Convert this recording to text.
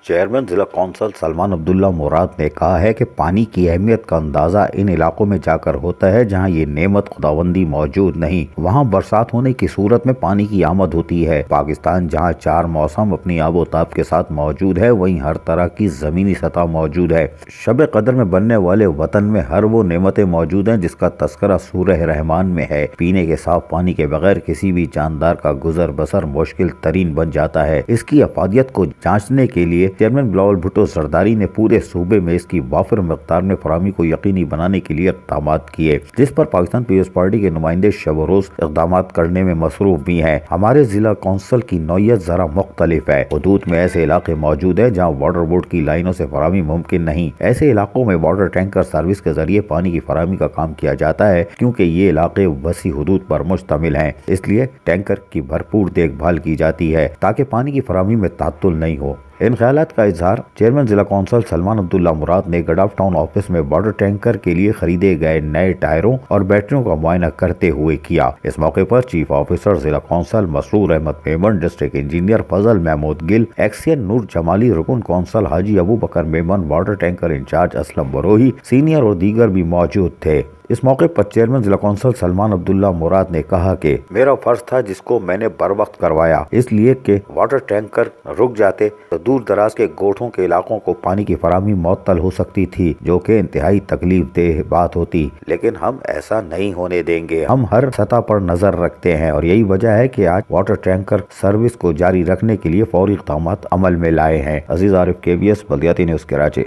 Chairman ضلع council Salman Abdullah Murad نے کہا ہے کہ پانی کی اہمیت کا اندازہ ان علاقوں میں جا کر ہوتا ہے جہاں یہ نعمت خداوندی موجود نہیں، وہاں برسات ہونے کی صورت میں پانی کی آمد ہوتی ہے۔ پاکستان جہاں 4 موسم اپنی آب و تاب کے ساتھ موجود ہے، وہیں ہر طرح کی زمینی سطح موجود ہے۔ شب قدر میں بننے والے وطن میں ہر وہ نعمتیں موجود ہیں جس کا تذکرہ سورہ رحمان میں ہے۔ پینے کے صاف پانی کے بغیر کسی بھی جاندار کا گزر بسر مشکل ترین بن جاتا ہے۔ اس کی افادیت کو جانچنے کے لیے چیئرمین بلاول بھٹو زرداری نے پورے صوبے میں اس کی وافر مقدار میں فراہمی کو یقینی بنانے کے لیے اقدامات کیے، جس پر پاکستان پیپلز پارٹی کے نمائندے شب و روز اقدامات کرنے میں مصروف بھی ہیں۔ ہمارے ضلع کونسل کی نوعیت ذرا مختلف ہے۔ حدود میں ایسے علاقے موجود ہیں جہاں واٹر بورڈ کی لائنوں سے فراہمی ممکن نہیں۔ ایسے علاقوں میں واٹر ٹینکر سروس کے ذریعے پانی کی فراہمی کا کام کیا جاتا ہے، کیونکہ یہ علاقے وسیع حدود پر مشتمل ہیں، اس لیے ٹینکر کی بھرپور دیکھ بھال کی جاتی ہے تاکہ پانی کی فراہمی میں تعطل نہیں ہو۔ ان خیالات کا اظہار چیئرمین ضلع کونسل سلمان عبداللہ مراد نے گڈاف ٹاؤن آفس میں واٹر ٹینکر کے لیے خریدے گئے نئے ٹائروں اور بیٹریوں کا معائنہ کرتے ہوئے کیا۔ اس موقع پر چیف آفیسر ضلع کونسل مسرور احمد میمن، ڈسٹرکٹ انجینئر فضل محمود گل، ایکسین نور جمالی، رکن council Haji Abu Bakar Memon, water tanker incharge Aslam Brohi, senior اور دیگر بھی موجود تھے۔ اس موقع پر چیئرمین ضلع کونسل سلمان عبداللہ مراد نے کہا کہ میرا فرض تھا جس کو میں نے بر وقت کروایا، اس لیے کہ واٹر ٹینکر رک جاتے تو دور دراز کے گوٹھوں کے علاقوں کو پانی کی فراہمی معطل ہو سکتی تھی، جو کہ انتہائی تکلیف دہ بات ہوتی، لیکن ہم ایسا نہیں ہونے دیں گے۔ ہم ہر سطح پر نظر رکھتے ہیں اور یہی وجہ ہے کہ آج واٹر ٹینکر سروس کو جاری رکھنے کے لیے فوری اقدامات عمل میں لائے ہیں۔ عزیز عارف، KBS بلدیاتی نیوز کراچی۔